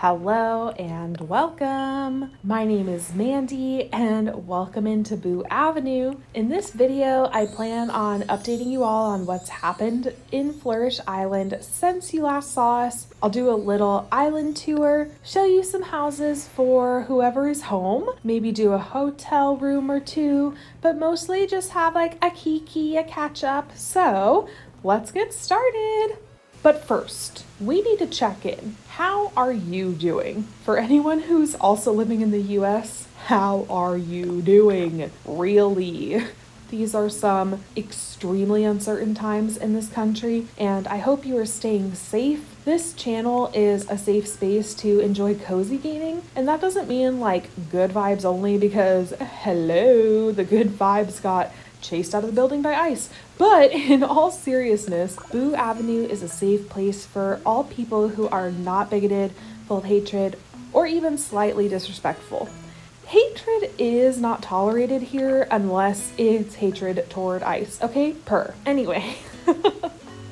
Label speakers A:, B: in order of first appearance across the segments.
A: Hello and welcome. My name is Mandy and welcome into Boo Avenue. In this video, I plan on updating you all on what's happened in Flourish Island since you last saw us. I'll do a little island tour, show you some houses for whoever is home, maybe do a hotel room or two, but mostly just have like a kiki, a catch up. So let's get started. But first, we need to check in. How are you doing? For anyone who's also living in the US, how are you doing? Really? These are some extremely uncertain times in this country, and I hope you are staying safe. This channel is a safe space to enjoy cozy gaming, and that doesn't mean like good vibes only because, hello, the good vibes got chased out of the building by ice. But in all seriousness, Boo Avenue is a safe place for all people who are not bigoted, full of hatred, or even slightly disrespectful. Hatred is not tolerated here unless it's hatred toward ice, okay? Anyway.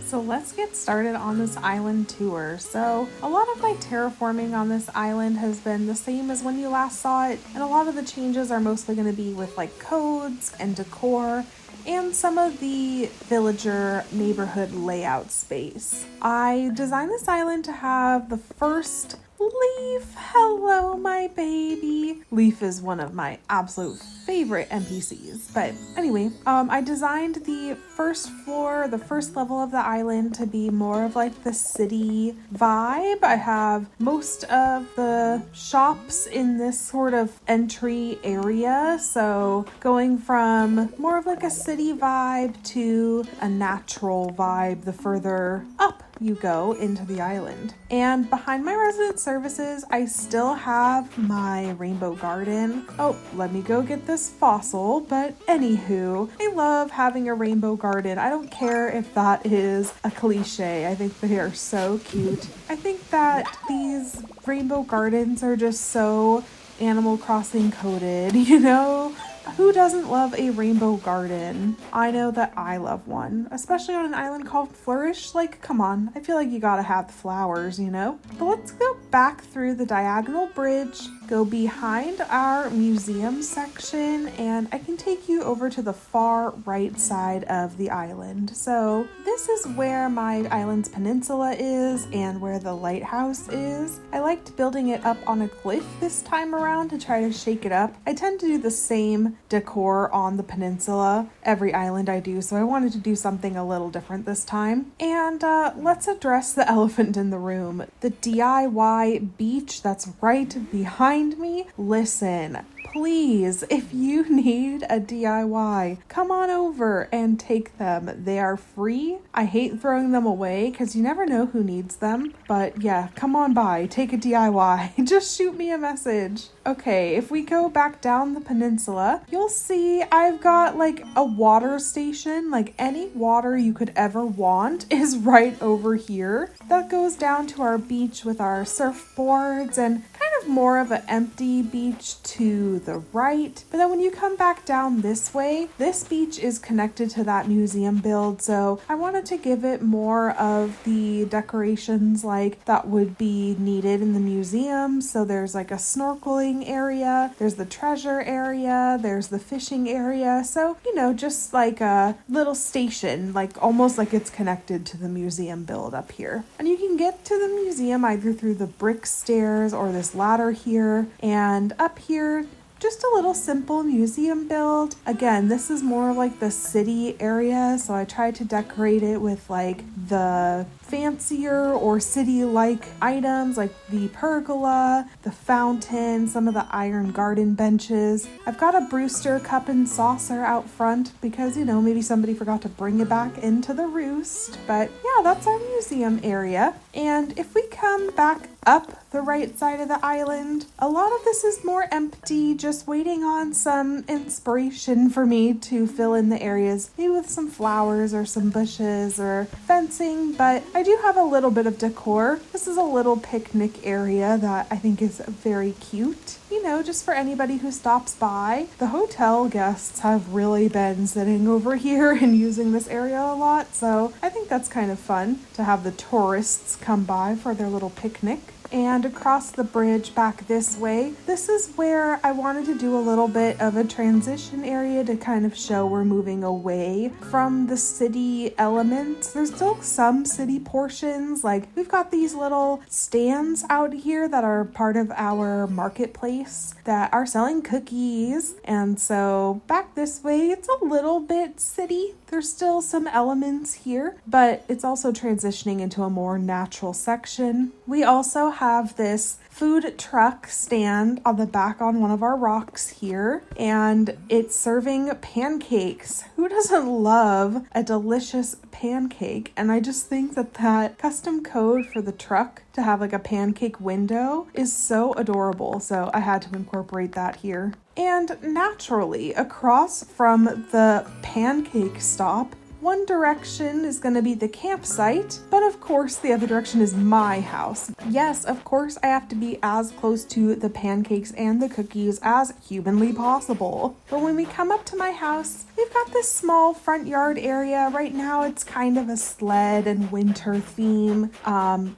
A: So let's get started on this island tour. So a lot of my terraforming on this island has been the same as when you last saw it, and a lot of the changes are mostly going to be with like codes and decor and some of the villager neighborhood layout space. I designed this island to have the first Leaf. Hello, my baby. Leaf is one of my absolute favorite NPCs. But anyway, I designed the first floor, the first level of the island to be more of like the city vibe. I have most of the shops in this sort of entry area. So going from more of like a city vibe to a natural vibe the further up you go into the island. And behind my resident services, I still have my rainbow garden. Oh, let me go get this fossil. But anywho, I love having a rainbow garden. I don't care if that is a cliche. I think they are so cute. I think that these rainbow gardens are just so Animal Crossing coded, you know? Who doesn't love a rainbow garden? I know that I love one, especially on an island called Flourish. Like, come on, I feel like you gotta have the flowers, you know? But let's go back through the diagonal bridge, go behind our museum section, and I can take you over to the far right side of the island. So this is where my island's peninsula is and where the lighthouse is. I liked building it up on a cliff this time around to try to shake it up. I tend to do the same decor on the peninsula every island I do, so I wanted to do something a little different this time. And let's address the elephant in the room, the DIY beach that's right behind me. Listen, please, if you need a DIY, come on over and take them. They are free. I hate throwing them away because you never know who needs them. But yeah, come on by, take a DIY. Just shoot me a message. Okay, if we go back down the peninsula, you'll see I've got like a water station. Like any water you could ever want is right over here. That goes down to our beach with our surfboards and kind of more of an empty beach to the right. But then when you come back down this way, this beach is connected to that museum build. So I wanted to give it more of the decorations like that would be needed in the museum. So there's like a snorkeling area, there's the treasure area, there's the fishing area. So, you know, just like a little station, like almost like it's connected to the museum build up here. And you can get to the museum either through the brick stairs or this ladder here. And up here, just a little simple museum build. Again, this is more like the city area, so I tried to decorate it with like the fancier or city-like items like the pergola, the fountain, some of the iron garden benches. I've got a Brewster cup and saucer out front because, you know, maybe somebody forgot to bring it back into the roost. But yeah, that's our museum area. And if we come back up the right side of the island, a lot of this is more empty, just waiting on some inspiration for me to fill in the areas, maybe with some flowers or some bushes or fencing, but I do have a little bit of decor. This is a little picnic area that I think is very cute, you know, just for anybody who stops by. The hotel guests have really been sitting over here and using this area a lot, so I think that's kind of fun to have the tourists come by for their little picnic. And across the bridge back this way, this is where I wanted to do a little bit of a transition area to kind of show we're moving away from the city elements. There's still some city portions, like we've got these little stands out here that are part of our marketplace that are selling cookies. And so back this way, it's a little bit city. There's still some elements here, but it's also transitioning into a more natural section. We also have this food truck stand on the back on one of our rocks here, and it's serving pancakes. Who doesn't love a delicious pancake? And I just think that that custom code for the truck to have like a pancake window is so adorable, so I had to incorporate that here. And naturally, across from the pancake stop, one direction is going to be the campsite, but of course the other direction is my house. Yes, of course I have to be as close to the pancakes and the cookies as humanly possible. But when we come up to my house, we've got this small front yard area. Right now it's kind of a sled and winter theme.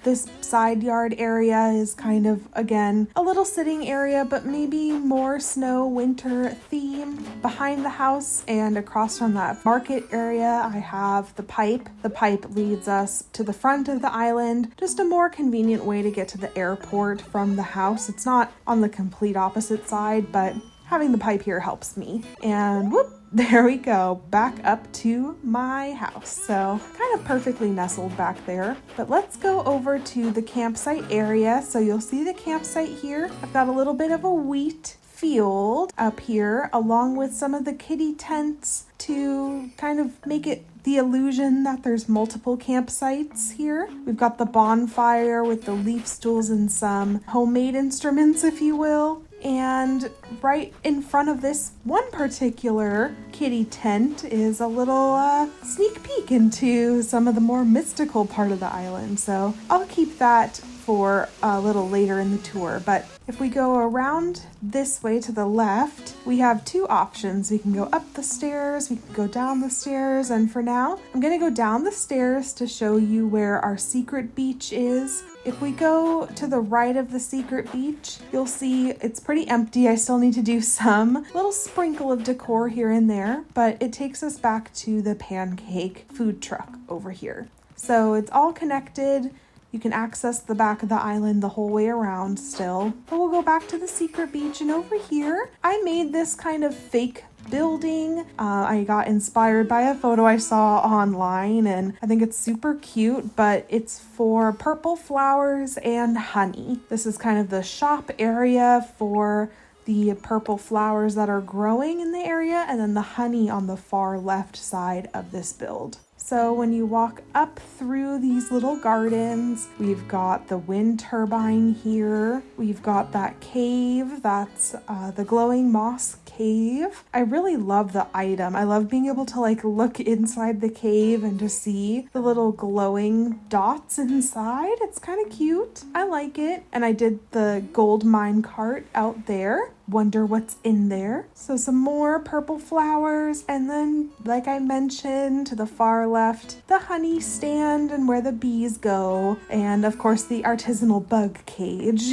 A: This side yard area is kind of, again, a little sitting area, but maybe more snow winter theme. Behind the house and across from that market area, I have the pipe. The pipe leads us to the front of the island, just a more convenient way to get to the airport from the house. It's not on the complete opposite side, but having the pipe here helps me. And whoop, there we go, back up to my house. So kind of perfectly nestled back there. But let's go over to the campsite area. So you'll see the campsite here. I've got a little bit of a wheat field up here along with some of the kitty tents to kind of make it the illusion that there's multiple campsites here. We've got the bonfire with the leaf stools and some homemade instruments, if you will. And right in front of this one particular kitty tent is a little sneak peek into some of the more mystical part of the island. So I'll keep that for a little later in the tour. But if we go around this way to the left, we have two options. We can go up the stairs, we can go down the stairs, and for now, I'm gonna go down the stairs to show you where our secret beach is. If we go to the right of the secret beach, you'll see it's pretty empty. I still need to do some little sprinkle of decor here and there, but it takes us back to the pancake food truck over here. So it's all connected. You can access the back of the island the whole way around still. But we'll go back to the secret beach, and over here, I made this kind of fake building. I got inspired by a photo I saw online, and I think it's super cute, but it's for purple flowers and honey. This is kind of the shop area for the purple flowers that are growing in the area, and then the honey on the far left side of this build. So when you walk up through these little gardens, we've got the wind turbine here. We've got that cave, that's the glowing moss cave. I really love the item. I love being able to like look inside the cave and to see the little glowing dots inside. It's kind of cute. I like it. And I did the gold mine cart out there. Wonder what's in there. So some more purple flowers, and then like I mentioned to the far left, the honey stand and where the bees go, and of course the artisanal bug cage,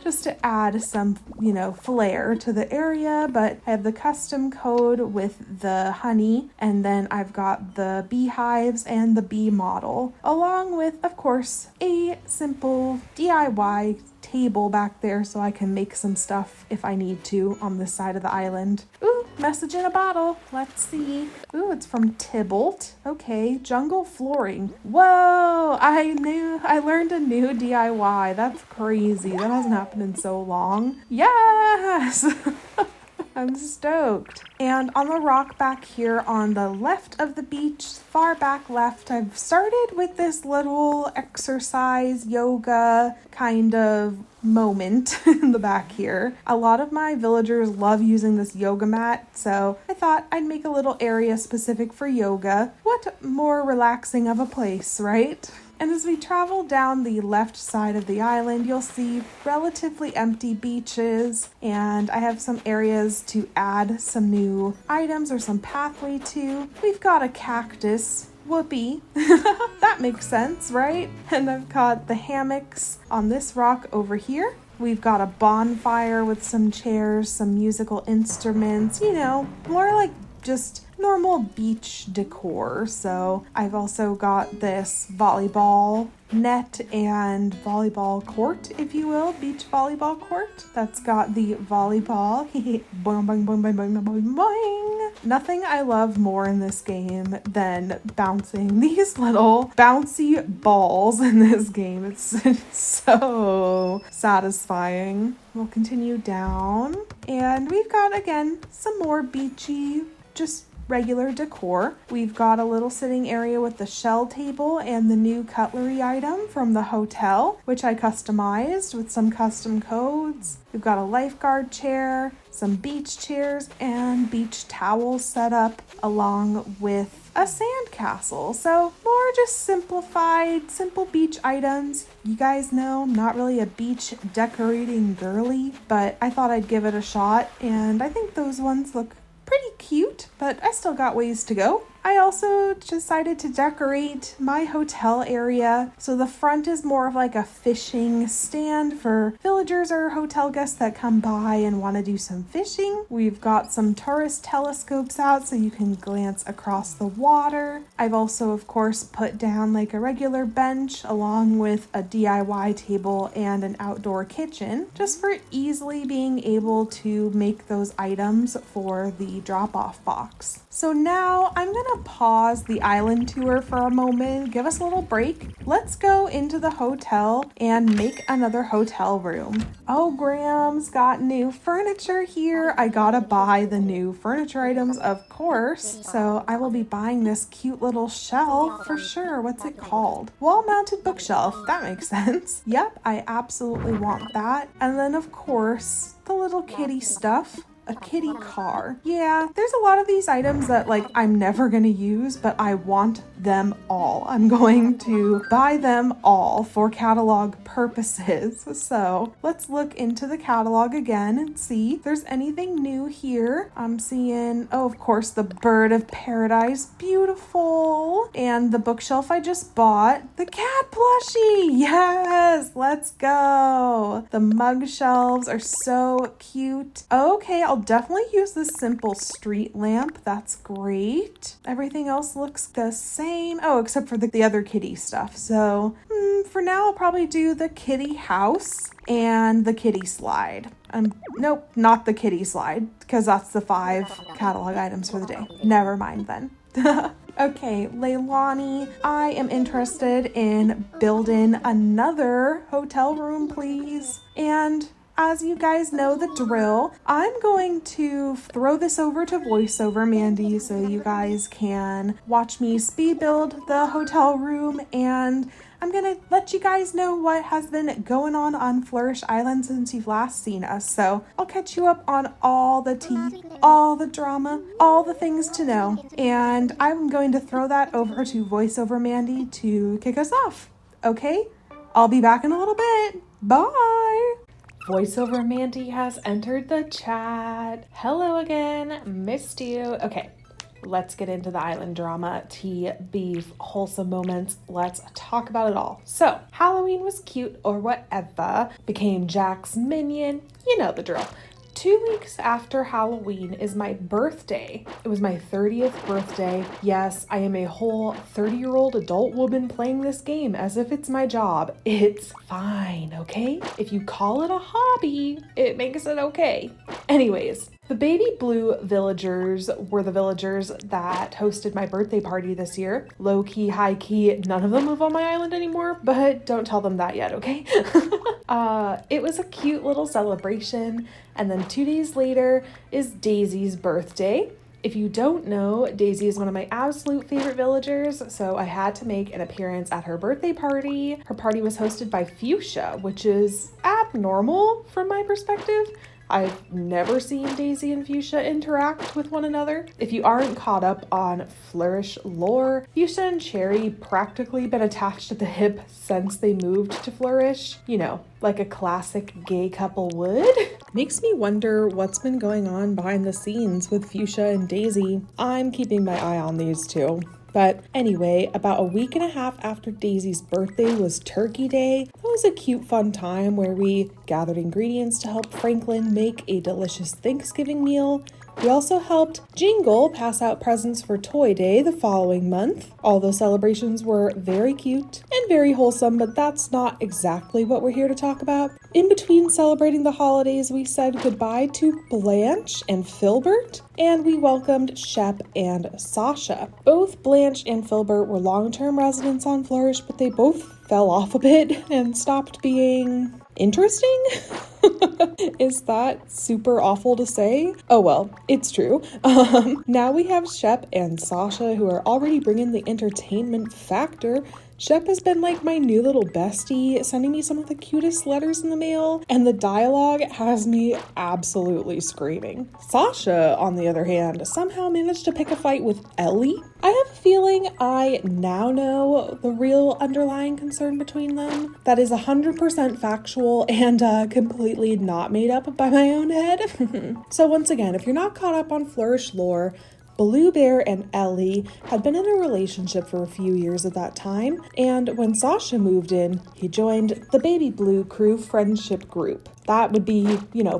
A: just to add some flair to the area. But I have the custom code with the honey, and then I've got the beehives and the bee model, along with of course a simple DIY table back there so I can make some stuff if I need to on this side of the island. Ooh, message in a bottle. Let's see. Ooh, it's from Tybalt. Okay, jungle flooring. Whoa, I learned a new DIY. That's crazy. That hasn't happened in so long. Yes! I'm stoked. And on the rock back here on the left of the beach, far back left, I've started with this little exercise yoga kind of moment in the back here. A lot of my villagers love using this yoga mat, so I thought I'd make a little area specific for yoga. What more relaxing of a place, right? And as we travel down the left side of the island, you'll see relatively empty beaches, and I have some areas to add some new items or some pathway to. We've got a cactus Whoopee. That makes sense, right? And I've got the hammocks on this rock over here. We've got a bonfire with some chairs, some musical instruments, more like just normal beach decor. So I've also got this volleyball net and volleyball court, if you will, beach volleyball court. That's got the volleyball. Boing, boing, boing, boing, boing, boing, boing. Nothing I love more in this game than bouncing these little bouncy balls in this game. It's so satisfying. We'll continue down, and we've got, again, some more beachy, just regular decor. We've got a little sitting area with the shell table and the new cutlery item from the hotel, which I customized with some custom codes. We've got a lifeguard chair, some beach chairs, and beach towels set up along with a sand castle. So more just simplified, simple beach items. You guys know I'm not really a beach decorating girly, but I thought I'd give it a shot, and I think those ones look pretty cute, but I still got ways to go. I also decided to decorate my hotel area. So the front is more of like a fishing stand for villagers or hotel guests that come by and want to do some fishing. We've got some tourist telescopes out so you can glance across the water. I've also, of course, put down like a regular bench along with a DIY table and an outdoor kitchen, just for easily being able to make those items for the drop-off box. So now I'm gonna pause the island tour for a moment, give us a little break. Let's go into the hotel and make another hotel room. Oh, Graham's got new furniture here. I gotta buy the new furniture items, of course. So I will be buying this cute little shelf for sure. What's it called? Wall-mounted bookshelf. That makes sense. Yep, I absolutely want that. And then, of course, the little kitty stuff. A kitty car. Yeah, there's a lot of these items that I'm never gonna use, but I want them all. I'm going to buy them all for catalog purposes. So let's look into the catalog again and see if there's anything new here. I'm seeing, oh, of course, the bird of paradise. Beautiful. And the bookshelf I just bought. The cat plushie. Yes, let's go. The mug shelves are so cute. Okay, I'll definitely use this simple street lamp. That's great. Everything else looks the same. Oh, except for the other kitty stuff. So for now, I'll probably do the kitty house and the kitty slide. Nope, not the kitty slide, because that's the 5 catalog items for the day. Never mind then. Okay, Leilani, I am interested in building another hotel room, please. And as you guys know the drill, I'm going to throw this over to voiceover Mandy so you guys can watch me speed build the hotel room, and I'm gonna let you guys know what has been going on Flourish Island since you've last seen us. So I'll catch you up on all the tea, all the drama, all the things to know, and I'm going to throw that over to voiceover Mandy to kick us off. Okay, I'll be back in a little bit. Bye. Voiceover Mandy has entered the chat. Hello again, missed you. Okay, let's get into the island drama, tea, beef, wholesome moments. Let's talk about it all. So, Halloween was cute or whatever, became Jack's minion. You know the drill. 2 weeks after Halloween is my birthday. It was my 30th birthday. Yes, I am a whole 30-year-old adult woman playing this game as if it's my job. It's fine, okay? If you call it a hobby, it makes it okay. Anyways, the baby blue villagers were the villagers that hosted my birthday party this year. Low key, high key, none of them live on my island anymore, but don't tell them that yet, okay? It was a cute little celebration, and then 2 days later is Daisy's birthday. If you don't know, Daisy is one of my absolute favorite villagers, so I had to make an appearance at her birthday party. Her party was hosted by Fuchsia, which is abnormal from my perspective. I've never seen Daisy and Fuchsia interact with one another. If you aren't caught up on Flourish lore, Fuchsia and Cherry practically been attached at the hip since they moved to Flourish. You know, like a classic gay couple would. Makes me wonder what's been going on behind the scenes with Fuchsia and Daisy. I'm keeping my eye on these two. But anyway, about a week and a half after Daisy's birthday was Turkey Day. It was a cute, fun time where we gathered ingredients to help Franklin make a delicious Thanksgiving meal. We also helped Jingle pass out presents for Toy Day the following month. All those celebrations were very cute and very wholesome, but that's not exactly what we're here to talk about. In between celebrating the holidays, we said goodbye to Blanche and Filbert, and we welcomed Shep and Sasha. Both Blanche and Filbert were long-term residents on Flourish, but they both fell off a bit and stopped being interesting? Is that super awful to say? Oh well, it's true. Now we have Shep and Sasha, who are already bringing the entertainment factor. Shep has been like my new little bestie, sending me some of the cutest letters in the mail, and the dialogue has me absolutely screaming. Sasha, on the other hand, somehow managed to pick a fight with Ellie. I have a feeling I now know the real underlying concern between them. That is 100% factual and completely not made up by my own head. So once again, if you're not caught up on Flourish lore, Blue Bear and Ellie had been in a relationship for a few years at that time, and when Sasha moved in, he joined the Baby Blue crew friendship group. That would be,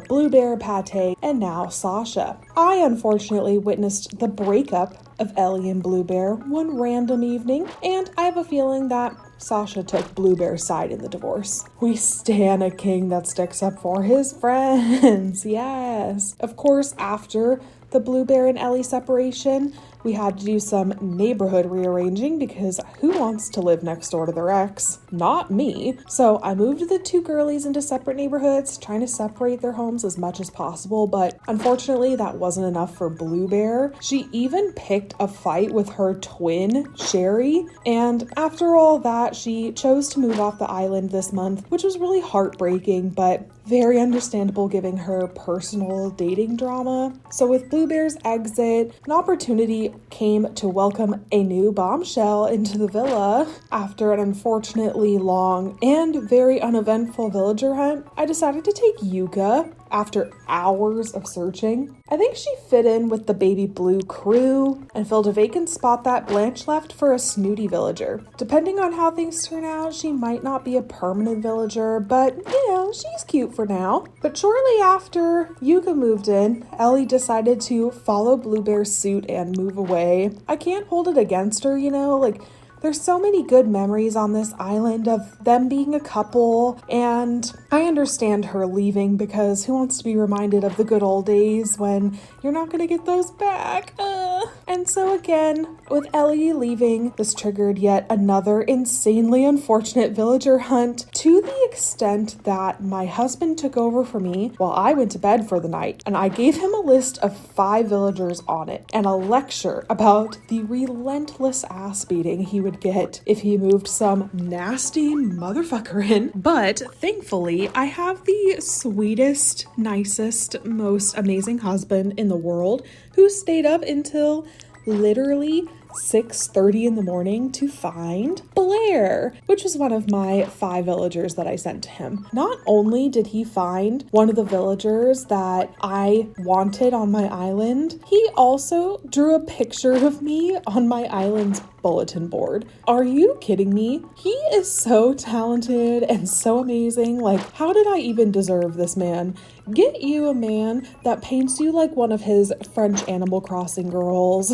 A: Blue Bear, Pate, and now Sasha. I unfortunately witnessed the breakup of Ellie and Blue Bear one random evening, and I have a feeling that Sasha took Blue Bear's side in the divorce. We stan a king that sticks up for his friends, yes. Of course, after the Blue Bear and Ellie separation, we had to do some neighborhood rearranging because who wants to live next door to their ex? Not me. So I moved the two girlies into separate neighborhoods, trying to separate their homes as much as possible, but unfortunately that wasn't enough for Blue Bear. She even picked a fight with her twin, Sherry, and after all that, she chose to move off the island this month, which was really heartbreaking, but very understandable given her personal dating drama. So with Blue Bear's exit, an opportunity came to welcome a new bombshell into the villa. After an unfortunately long and very uneventful villager hunt, I decided to take Yuka. After hours of searching, I think she fit in with the Baby Blue crew and filled a vacant spot that Blanche left for a snooty villager. Depending on how things turn out, she might not be a permanent villager, but she's cute for now. But shortly after Yuka moved in, Ellie decided to follow Blue Bear's suit and move away. I can't hold it against her, there's so many good memories on this island of them being a couple, and I understand her leaving because who wants to be reminded of the good old days when you're not going to get those back? And so again, with Ellie leaving, this triggered yet another insanely unfortunate villager hunt to the extent that my husband took over for me while I went to bed for the night, and I gave him a list of 5 villagers on it and a lecture about the relentless ass beating he would get if he moved some nasty motherfucker in. But thankfully, I have the sweetest, nicest, most amazing husband in the world who stayed up until literally 6:30 in the morning to find Blair, which was one of my 5 villagers that I sent to him. Not only did he find one of the villagers that I wanted on my island, he also drew a picture of me on my island's bulletin board. Are you kidding me? He is so talented and so amazing. How did I even deserve this man? Get you a man that paints you like one of his French Animal Crossing girls.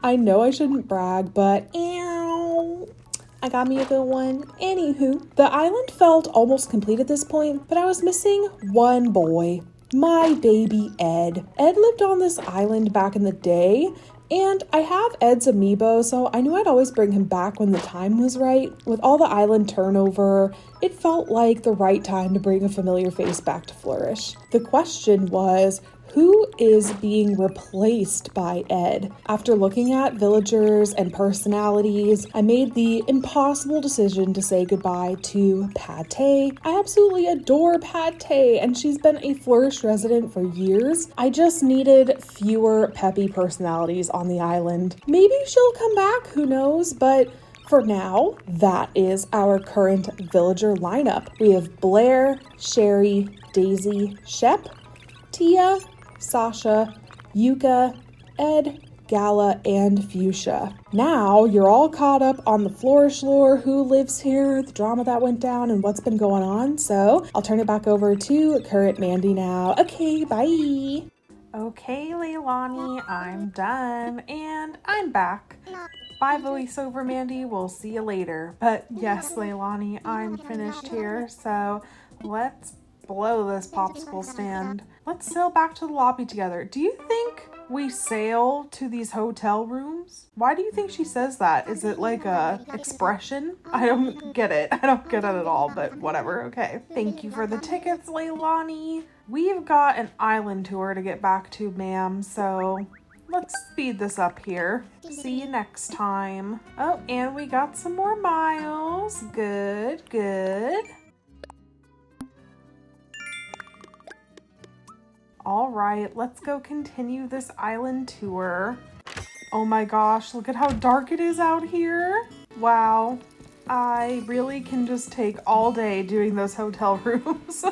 A: I know I shouldn't brag, but I got me a good one. Anywho, the island felt almost complete at this point, but I was missing one boy. My baby Ed. Ed lived on this island back in the day, and I have Ed's amiibo, so I knew I'd always bring him back when the time was right. With all the island turnover, it felt like the right time to bring a familiar face back to Flourish. The question was, who is being replaced by Ed? After looking at villagers and personalities, I made the impossible decision to say goodbye to Pate. I absolutely adore Pate, and she's been a Flourish resident for years. I just needed fewer peppy personalities on the island. Maybe she'll come back, who knows, but for now, that is our current villager lineup. We have Blair, Sherry, Daisy, Shep, Tia, Sasha, Yuka, Ed, Gala, and Fuchsia. Now you're all caught up on the Flourish lore, who lives here, the drama that went down, and what's been going on. So I'll turn it back over to current Mandy now. Okay, bye. Okay, Leilani, I'm done, and I'm back. Bye, voiceover Mandy, we'll see you later. But yes, Leilani, I'm finished here, so let's blow this popsicle stand. Let's sail back to the lobby together. Do you think we sail to these hotel rooms? Why do you think she says that? Is it like a expression? I don't get it. I don't get it at all, but whatever. Okay. Thank you for the tickets, Leilani. We've got an island tour to get back to, ma'am, so let's speed this up here. See you next time. Oh, and we got some more miles. Good, good. All right, let's go continue this island tour. Oh my gosh, look at how dark it is out here. Wow, I really can just take all day doing those hotel rooms.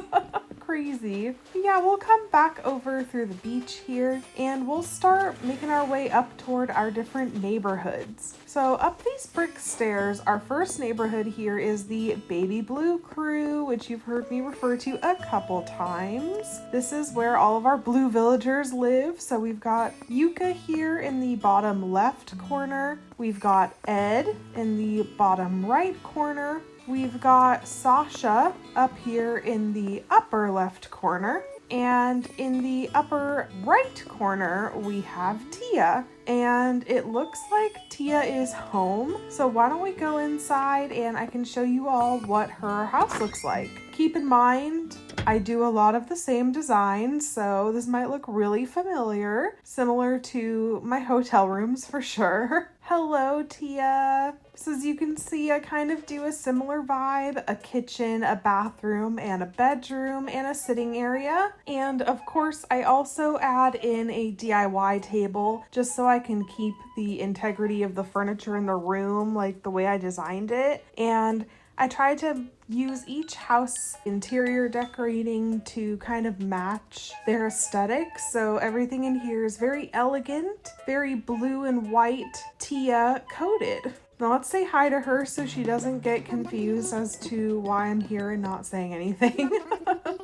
A: Crazy. Yeah, we'll come back over through the beach here and we'll start making our way up toward our different neighborhoods. So up these brick stairs, our first neighborhood here is the Baby Blue Crew, which you've heard me refer to a couple times. This is where all of our blue villagers live. So we've got Yuka here in the bottom left corner. We've got Ed in the bottom right corner. We've got Sasha up here in the upper left corner. And in the upper right corner, we have Tia. And it looks like Tia is home. So why don't we go inside and I can show you all what her house looks like. Keep in mind, I do a lot of the same designs, so this might look really familiar, similar to my hotel rooms for sure. Hello, Tia. So as you can see, I kind of do a similar vibe, a kitchen, a bathroom, and a bedroom, and a sitting area. And of course, I also add in a DIY table just so I can keep the integrity of the furniture in the room like the way I designed it. And I try to use each house interior decorating to kind of match their aesthetic. So everything in here is very elegant, very blue and white Tia coded. Now let's say hi to her so she doesn't get confused as to why I'm here and not saying anything.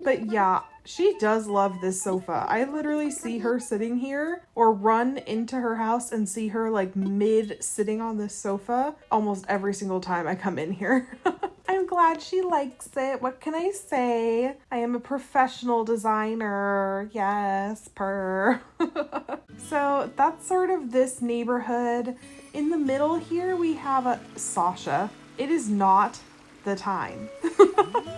A: But yeah, she does love this sofa. I literally see her sitting here or run into her house and see her like mid sitting on this sofa almost every single time I come in here. I'm glad she likes it. What can I say? I am a professional designer. Yes, purr. So that's sort of this neighborhood. In the middle here, we have a Sasha. It is not the time.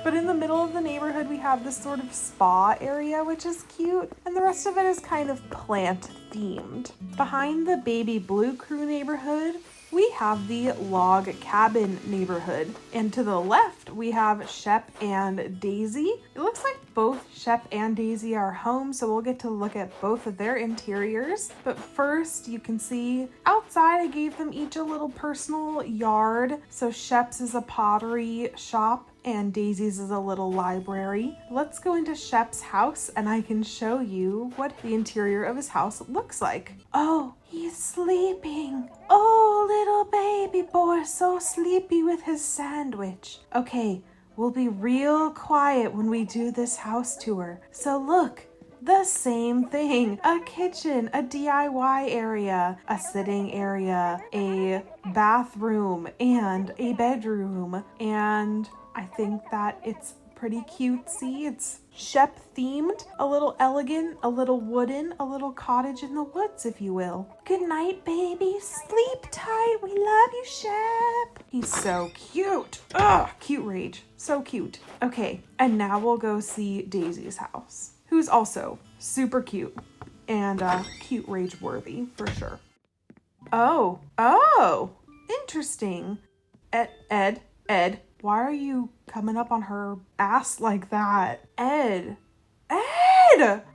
A: But in the middle of the neighborhood, we have this sort of spa area, which is cute. And the rest of it is kind of plant themed. Behind the Baby Blue Crew neighborhood, we have the log cabin neighborhood. And to the left, we have Shep and Daisy. It looks like both Shep and Daisy are home, so we'll get to look at both of their interiors. But first, you can see outside, I gave them each a little personal yard. So Shep's is a pottery shop and Daisy's is a little library. Let's go into Shep's house and I can show you what the interior of his house looks like. Oh, he's sleeping. Oh, little baby boy, so sleepy with his sandwich. Okay, we'll be real quiet when we do this house tour. So look, the same thing. A kitchen, a DIY area, a sitting area, a bathroom, and a bedroom. And I think that it's pretty cutesy. It's Shep themed, a little elegant, a little wooden, a little cottage in the woods, if you will. Good night, baby. Sleep tight. We love you, Shep. He's so cute. Ugh, cute rage. So cute. Okay, and now we'll go see Daisy's house, who's also super cute and cute rage worthy for sure. Oh, interesting. Ed. Why are you coming up on her ass like that? Ed!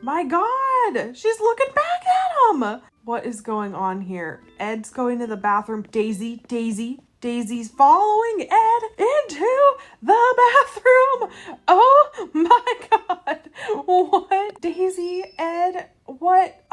A: My God! She's looking back at him! What is going on here? Ed's going to the bathroom. Daisy's following Ed into the bathroom! Oh my God! What? Daisy, Ed, what?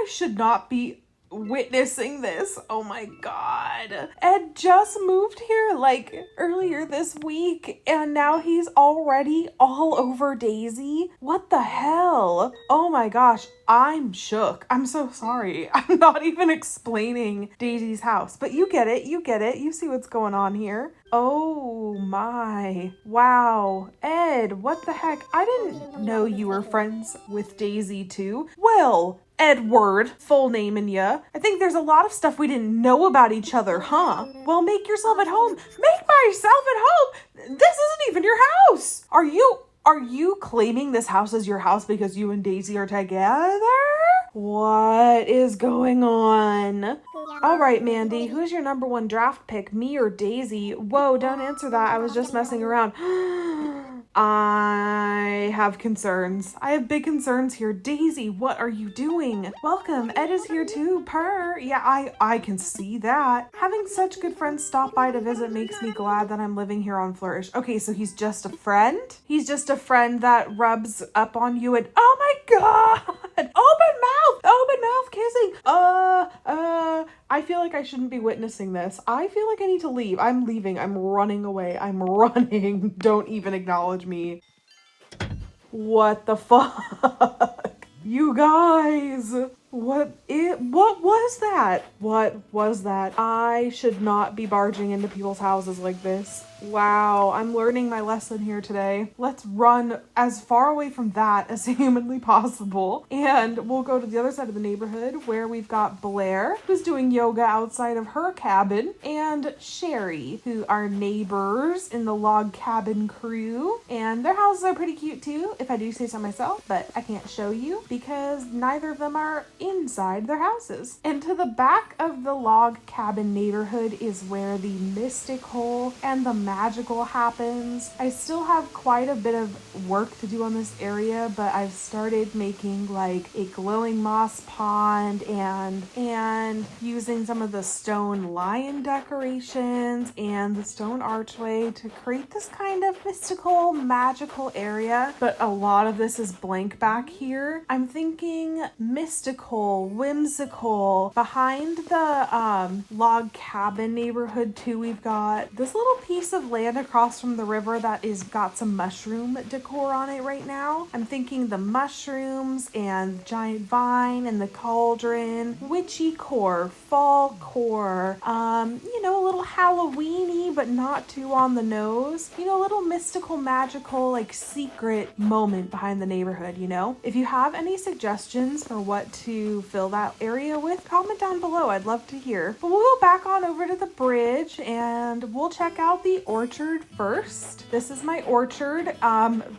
A: I should not be witnessing this. Oh my God. Ed just moved here like earlier this week and now he's already all over Daisy. What the hell? Oh my gosh. I'm shook. I'm so sorry. I'm not even explaining Daisy's house, but you get it. You get it. You see what's going on here. Oh my. Wow. Ed, what the heck? I didn't know you were friends with Daisy too. Well, Edward, full naming ya. I think there's a lot of stuff we didn't know about each other, huh? Well, make yourself at home. Make myself at home. This isn't even your house. Are you claiming this house as your house because you and Daisy are together? What is going on? All right, Mandy, who's your number one draft pick, me or Daisy? Whoa, don't answer that. I was just messing around. I have concerns. I have big concerns here. Daisy, what are you doing? Welcome. Ed is here too. Purr. Yeah, I can see that. Having such good friends stop by to visit makes me glad that I'm living here on Flourish. Okay, so he's just a friend? He's just a friend that rubs up on you and oh my God! Open mouth kissing. I feel like I shouldn't be witnessing this. I feel like I need to leave. I'm leaving. I'm running away. I'm running. Don't even acknowledge me. What the fuck? You guys. What was that? What was that? I should not be barging into people's houses like this. Wow, I'm learning my lesson here today. Let's run as far away from that as humanly possible. And we'll go to the other side of the neighborhood where we've got Blair, who's doing yoga outside of her cabin, and Sherry, who are neighbors in the log cabin crew. And their houses are pretty cute too, if I do say so myself, but I can't show you because neither of them are inside their houses. And to the back of the log cabin neighborhood is where the mystical and the magical happens. I still have quite a bit of work to do on this area, but I've started making like a glowing moss pond and using some of the stone lion decorations and the stone archway to create this kind of mystical, magical area. But a lot of this is blank back here. I'm thinking mystical, whimsical. Behind the log cabin neighborhood too, we've got this little piece of land across from the river that is got some mushroom decor on it right now. I'm thinking the mushrooms and the giant vine and the cauldron, witchy core, fall core, a little Halloweeny but not too on the nose, a little mystical, magical, like secret moment behind the neighborhood, If you have any suggestions for what to fill that area with, comment down below. I'd love to hear. But we'll go back on over to the bridge and we'll check out the orchard first. This is my orchard,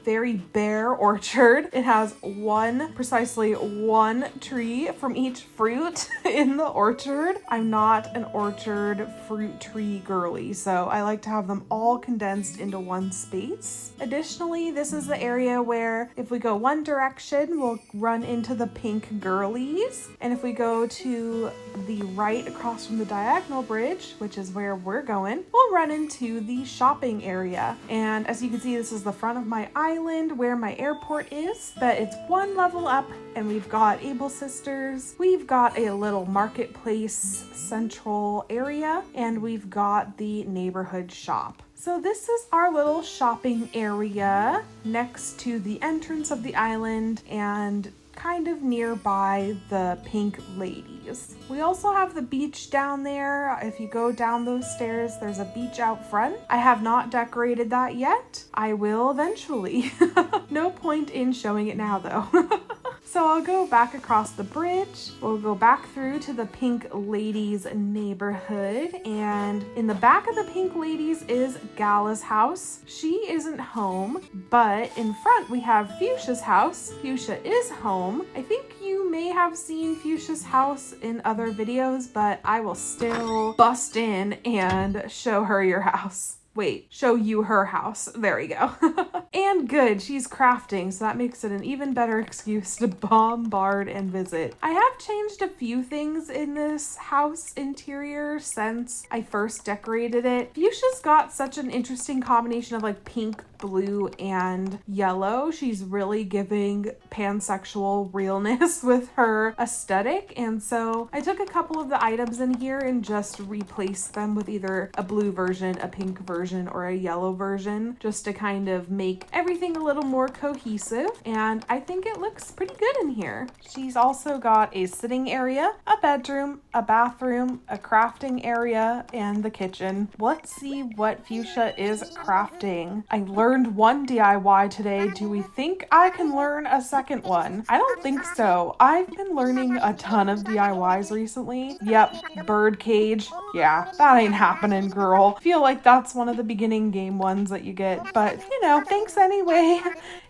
A: very bare orchard. It has precisely one tree from each fruit in the orchard. I'm not an orchard fruit tree girly, so I like to have them all condensed into one space. Additionally, this is the area where if we go one direction, we'll run into the pink girlies. And if we go to the right across from the diagonal bridge, which is where we're going, we'll run into the shopping area. And as you can see, this is the front of my island where my airport is, but it's one level up and we've got Able Sisters. We've got a little marketplace central area and we've got the neighborhood shop. So this is our little shopping area next to the entrance of the island and kind of nearby the pink ladies. We also have the beach down there. If you go down those stairs, there's a beach out front. I have not decorated that yet. I will eventually. No point in showing it now though. So I'll go back across the bridge. We'll go back through to the Pink Ladies neighborhood. And in the back of the Pink Ladies is Gala's house. She isn't home, but in front we have Fuchsia's house. Fuchsia is home. I think you may have seen Fuchsia's house in other videos, but I will still bust in and show her your house. Wait, show you her house. There we go. And good, she's crafting, so that makes it an even better excuse to bombard and visit. I have changed a few things in this house interior since I first decorated it. Fuchsia's got such an interesting combination of like pink, blue, and yellow. She's really giving pansexual realness with her aesthetic, and so I took a couple of the items in here and just replaced them with either a blue version, a pink version, or a yellow version, just to kind of make everything a little more cohesive, and I think it looks pretty good in here. She's also got a sitting area, a bedroom, a bathroom, a crafting area, and the kitchen. Let's see what Fuchsia is crafting. I learned one DIY today. Do we think I can learn a second one? I don't think so. I've been learning a ton of DIYs recently. Yep, bird cage. Yeah, that ain't happening, girl. Feel like that's one of the beginning game ones that you get, but you know, thanks anyway.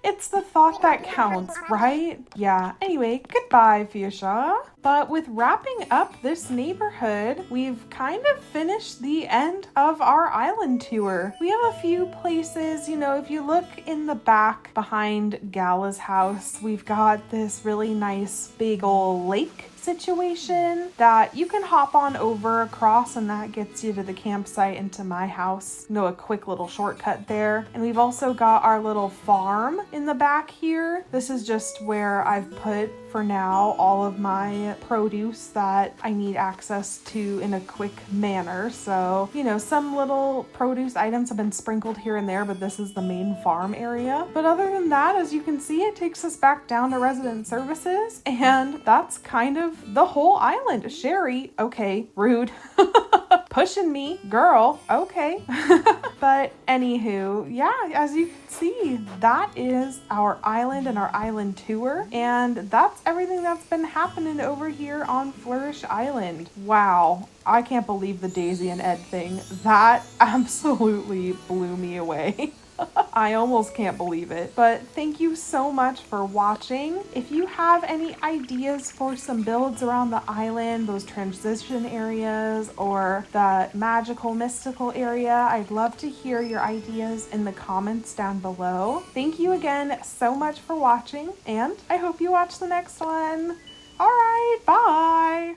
A: It's the thought that counts, right? Yeah, anyway, goodbye, Fuchsia. But with wrapping up this neighborhood, we've kind of finished the end of our island tour. We have a few places, you know, if you look in the back behind Gala's house, we've got this really nice big old lake situation that you can hop on over across, and that gets you to the campsite and to my house. You know, a quick little shortcut there. And we've also got our little farm in the back here. This is just where I've put, for now, all of my produce that I need access to in a quick manner. So, you know, some little produce items have been sprinkled here and there, but this is the main farm area. But other than that, as you can see, it takes us back down to resident services, and that's kind of the whole island. Sherry, okay, rude. Pushing me, girl, okay. But anywho, yeah, as you can see, that is our island and our island tour, and that's everything that's been happening over here on Flourish Island. Wow, I can't believe the Daisy and Ed thing. That absolutely blew me away. I almost can't believe it. But thank you so much for watching. If you have any ideas for some builds around the island, those transition areas, or the magical mystical area, I'd love to hear your ideas in the comments down below. Thank you again so much for watching, and I hope you watch the next one. All right, bye.